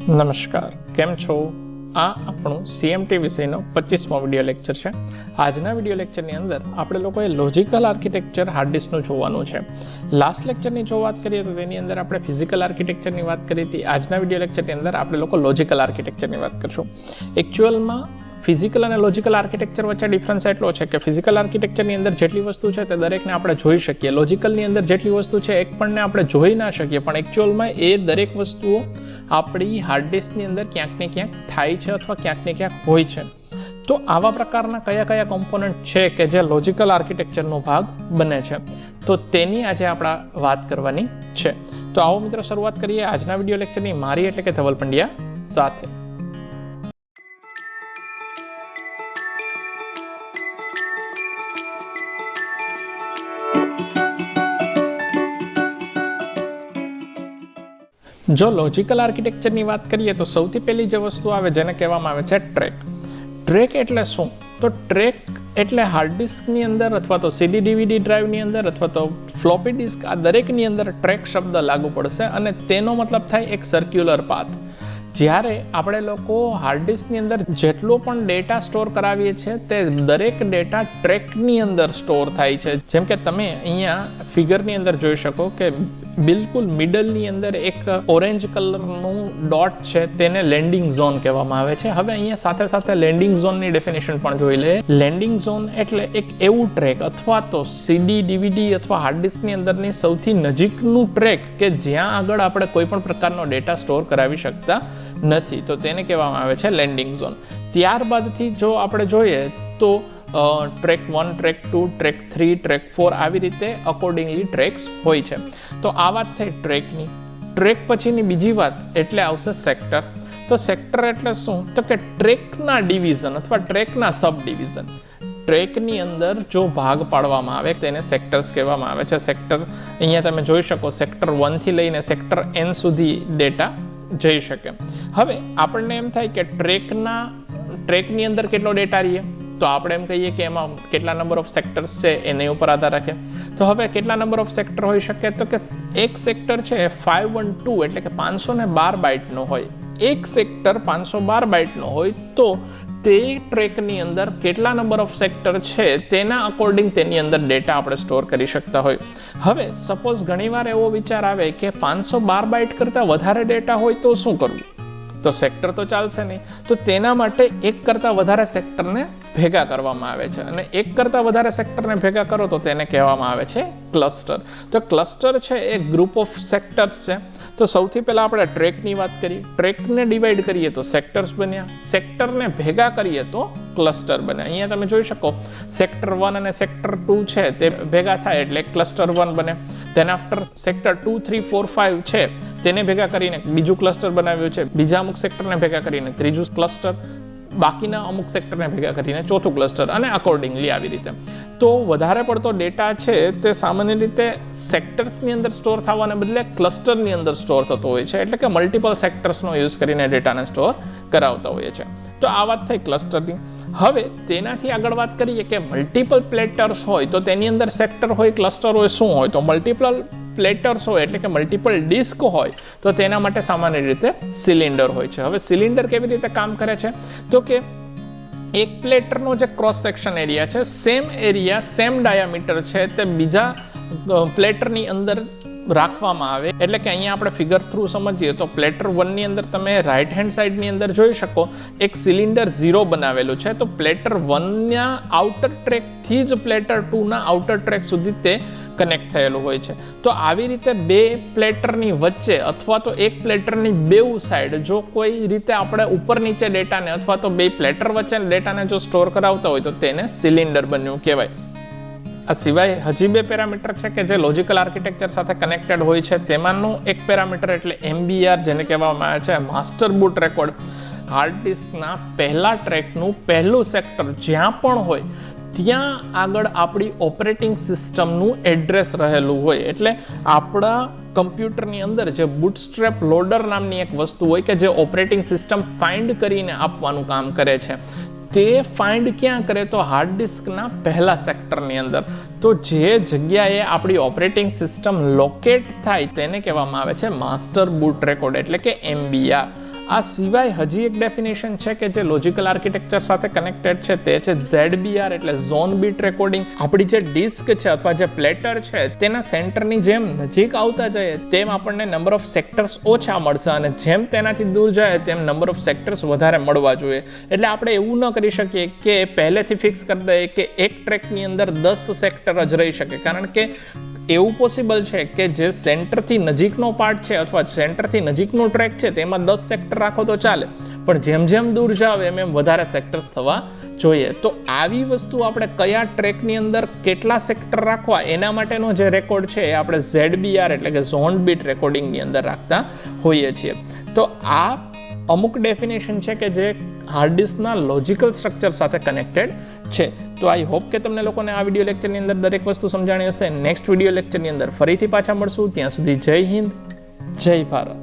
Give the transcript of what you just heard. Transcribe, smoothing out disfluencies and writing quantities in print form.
નમસ્કાર, કેમ છો? આ આપણું સીએમટી વિષયનો 25મો વિડીયો લેક્ચર છે. આજના વિડીયો લેક્ચરની અંદર આપણે લોકોએ લોજિકલ આર્કિટેક્ચર હાર્ડ ડિસ્કનું જોવાનું છે. લાસ્ટ લેક્ચરની જો વાત કરીએ તો તેની અંદર આપણે ફિઝિકલ આર્કિટેક્ચરની વાત કરી હતી. આજના વિડીયો લેક્ચરની અંદર આપણે લોકો લોજિકલ આર્કિટેક્ચરની વાત કરશું. એકચ્યુઅલમાં ફિઝિકલ અને લોજિકલ આર્કિટેક્ચર વચ્ચે ડિફરન્સ એટલો છે કે ફિઝિકલ આર્કિટેક્ચરની અંદર જેટલી વસ્તુ છે તે દરેકને આપણે જોઈ શકીએ. લોજિકલની અંદર જેટલી વસ્તુ છે એક પણને આપણે જોઈ ના શકીએ, પણ એકચ્યુઅલમાં એ દરેક વસ્તુઓ આપણી હાર્ડ ડિસ્કની અંદર ક્યાંક ને ક્યાંક થાય છે અથવા ક્યાંક ને ક્યાંક હોય છે. તો આવા પ્રકારના કયા કયા કોમ્પોનન્ટ છે કે જે લોજિકલ આર્કિટેક્ચરનો ભાગ બને છે, તો તેની આજે આપણે વાત કરવાની છે. તો આવો મિત્રો શરૂઆત કરીએ આજના વિડીયો લેક્ચરની મારી એટલે કે ધવલ પંડ્યા સાથે. જો લોજિકલ આર્કિટેક્ચરની વાત કરીએ તો સૌથી પહેલી જે વસ્તુ આવે જેને કહેવામાં આવે છે ટ્રેક. ટ્રેક એટલે શું? તો ટ્રેક એટલે હાર્ડ ડિસ્કની અંદર અથવા તો સીડી ડીવીડી ડ્રાઈવની અંદર અથવા તો ફ્લોપી ડિસ્ક, આ દરેકની અંદર ટ્રેક શબ્દ લાગુ પડશે અને તેનો મતલબ થાય એક સર્ક્યુલર પાથ. જ્યારે આપણે લોકો હાર્ડ ડિસ્કની અંદર જેટલો પણ ડેટા સ્ટોર કરાવીએ છીએ તે દરેક ડેટા ટ્રેકની અંદર સ્ટોર થાય છે. જેમ કે તમે અહીંયા ફિગરની અંદર જોઈ શકો કે બિલકુલ મિડલની અંદર એક ઓરેન્જ કલરનું ડોટ છે, તેને લેન્ડિંગ ઝોન કહેવામાં આવે છે. હવે અહીંયા સાથે સાથે લેન્ડિંગ ઝોનની ડેફિનેશન પણ જોઈ લે. લેન્ડિંગ ઝોન એટલે એક એવું ટ્રેક અથવા તો સીડી ડીવીડી અથવા હાર્ડ ડિસ્કની અંદરની સૌથી નજીકનું ટ્રેક કે જ્યાં આગળ આપણે કોઈ પણ પ્રકારનો ડેટા સ્ટોર કરાવી શકતા નથી, તો તેને કહેવામાં આવે છે લેન્ડિંગ ઝોન. ત્યારબાદથી જો આપણે જોઈએ તો ટ્રેક 1, ટ્રેક 2, ટ્રેક 3, ટ્રેક 4 આવી રીતે અકોર્ડિંગલી ટ્રેક્સ હોય છે. તો આ વાત થઈ ટ્રેકની. ટ્રેક પછીની બીજી વાત એટલે આવશે સેક્ટર. તો સેક્ટર એટલે શું? તો કે ટ્રેકના ડિવિઝન અથવા ટ્રેકના સબ ડિવિઝન. ટ્રેકની અંદર જો ભાગ પાડવામાં આવે તેને સેક્ટર્સ કહેવામાં આવે છે. સેક્ટર અહીંયા તમે જોઈ શકો સેક્ટર 1 થી લઈને સેક્ટર N સુધી ડેટા જઈ શકે. હવે આપણને એમ થાય કે ટ્રેકની અંદર કેટલો ડેટા રહીએ, તો આપણે એમ કહીએ કે એમાં કેટલા નંબર ઓફ સેક્ટર્સ છે એની ઉપર આધાર રાખે. તો હવે કેટલા નંબર ઓફ સેક્ટર હોઈ શકે? તો કે એક સેક્ટર છે 512 એટલે કે 512 બાઇટનો હોય. એક સેક્ટર 512 બાઇટનો હોય તો તે ટ્રેકની અંદર કેટલા નંબર ઓફ સેક્ટર છે તેના અકોર્ડિંગ તેની અંદર ડેટા આપણે સ્ટોર કરી શકતા હોય. હવે સપોઝ ઘણીવાર એવો વિચાર આવે કે 512 બાઇટ કરતાં વધારે ડેટા હોય તો શું કરવું? તો સેક્ટર તો ચાલશે નહીં, તો તેના માટે એક કરતાં વધારે સેક્ટરને ભેગા કરવામાં આવે છે અને એક કરતાં વધારે સેક્ટરને ભેગા કરો તો તેને કહેવામાં આવે છે ક્લસ્ટર. તો ક્લસ્ટર છે એ ગ્રુપ ઓફ સેક્ટર્સ છે. તો સૌથી પહેલાં આપણે ટ્રેકની વાત કરી. ટ્રેકને ડિવાઈડ કરીએ તો સેક્ટર્સ બન્યા, સેક્ટરને ભેગા કરીએ તો ક્લસ્ટર બને. અહીંયા તમે જોઈ શકો સેક્ટર 1 અને સેક્ટર 2 છે તે ભેગા થાય એટલે ક્લસ્ટર 1 બને. ધેન આફ્ટર સેક્ટર 2, 3, 4, 5 છે તેને ભેગા કરીને બીજું ક્લસ્ટર બનાવ્યું છે. બીજા અમુક સેક્ટરને ભેગા કરીને ત્રીજું ક્લસ્ટર, બાકીના અમુક સેક્ટરને ભેગા કરીને ચોથું ક્લસ્ટર અને અકોર્ડિંગલી આવી રીતે. તો વધારે પડતો ડેટા છે તે સામાન્ય રીતે સેક્ટર્સની અંદર સ્ટોર થવાને બદલે ક્લસ્ટરની અંદર સ્ટોર થતો હોય છે. એટલે કે મલ્ટિપલ સેક્ટર્સનો યુઝ કરીને ડેટાને સ્ટોર કરાવતા હોઈએ છે. તો આ વાત થઈ ક્લસ્ટરની. હવે તેનાથી આગળ વાત કરીએ કે મલ્ટિપલ પ્લેટર્સ હોય તો તેની અંદર સેક્ટર હોય, ક્લસ્ટર હોય, શું હોય? તો મલ્ટિપલ પ્લેટર્સ હોય એટલે કે મલ્ટિપલ ડિસ્ક હોય તો તેના માટે સામાન્ય રીતે સિલિન્ડર હોય છે. હવે સિલિન્ડર કેવી રીતે કામ કરે છે? તો કે એક પ્લેટરનો જે ક્રોસ સેક્શન એરિયા છે, સેમ એરિયા સેમ ડાયામીટર છે તે બીજા પ્લેટરની અંદર રાખવામાં આવે. એટલે કે અહીંયા આપણે ફિગર થ્રુ સમજીએ તો પ્લેટર 1 ની અંદર તમે રાઈટ હેન્ડ સાઈડની અંદર જોઈ શકો એક સિલિન્ડર 0 બનાવેલું છે. તો પ્લેટર 1ના આઉટર ટ્રેકથી જ પ્લેટર 2ના આઉટર ટ્રેક સુધી તે કનેક્ટ થયેલું હોય છે. તો આવી રીતે બે પ્લેટરની વચ્ચે અથવા તો એક પ્લેટરની બેઉ સાઈડ જો કોઈ રીતે આપણે ઉપર નીચે ડેટાને અથવા તો બે પ્લેટર વચ્ચે ડેટાને જો સ્ટોર કરાવતા હોય તો તેને સિલિન્ડર બન્યું કહેવાય. આ સિવાય હજી બે પેરામીટર છે કે જે લોજિકલ આર્કિટેક્ચર સાથે કનેક્ટેડ હોય છે. તેમાંનું એક પેરામીટર એટલે MBR જેને કહેવામાં આવે છે માસ્ટર બૂટ રેકોર્ડ. હાર્ડ ડિસ્કના પહેલા ટ્રેકનું પહેલું સેક્ટર જ્યાં પણ હોય ત્યાં આગળ આપણી ઓપરેટિંગ સિસ્ટમનું એડ્રેસ રહેલું હોય. એટલે આપણા કમ્પ્યુટરની અંદર જે બૂટસ્ટ્રેપ લોડર નામની એક વસ્તુ હોય કે જે ઓપરેટિંગ સિસ્ટમ ફાઇન્ડ કરીને આપવાનું કામ કરે છે, તે ફાઇન્ડ ક્યાં કરે? તો હાર્ડ ડિસ્કના પહેલા સેક્ટરની અંદર. તો જે જગ્યાએ આપણી ઓપરેટિંગ સિસ્ટમ લોકેટ થાય તેને કહેવામાં આવે છે માસ્ટર બૂટ રેકોર્ડ એટલે કે MBR. આ સિવાય હજી એક ડેફિનેશન છે કે જે લોજિકલ આર્કિટેક્ચર સાથે કનેક્ટેડ છે, તે છે ZBR એટલે ઝોન બીટ રેકોર્ડિંગ. આપણી જે ડિસ્ક છે અથવા જે પ્લેટર છે તેના સેન્ટરની જેમ નજીક આવતા જઈએ તેમ આપણને નંબર ઓફ સેક્ટર્સ ઓછા મળશે અને જેમ તેનાથી દૂર જાય તેમ નંબર ઓફ સેક્ટર્સ વધારે મળવા જોઈએ. એટલે આપણે એવું ન કરી શકીએ કે પહેલેથી ફિક્સ કરી દઈએ કે એક ટ્રેકની અંદર 10 સેક્ટર જ રહી શકે, કારણ કે એવું પોસિબલ છે કે જે સેન્ટરથી નજીકનો પાર્ટ છે અથવા સેન્ટરથી નજીકનો ટ્રેક છે તેમાં 10 સેક્ટર રાખો તો ચાલે, પણ જેમ જેમ દૂર જાવ એમ વધારે સેક્ટર્સ થવા જોઈએ. તો આવી વસ્તુ આપણે કયા ટ્રેકની અંદર કેટલા સેક્ટર રાખવા એના માટેનો જે રેકોર્ડ છે એ આપણે ZBR એટલે કે ઝોન બીટ રેકોર્ડિંગની અંદર રાખતા હોઈએ છીએ. તો આ અમુક ડેફિનેશન છે કે જે હાર્ડ ડિસ્કના લોજિકલ સ્ટ્રક્ચર સાથે કનેક્ટેડ છે. તો આઈ હોપ કે તમને લોકોને આ વિડીયો લેક્ચરની અંદર દરેક વસ્તુ સમજાણી હશે. નેક્સ્ટ વિડીયો લેક્ચરની અંદર ફરીથી પાછા મળશું. ત્યાં સુધી જય હિન્દ, જય ભારત.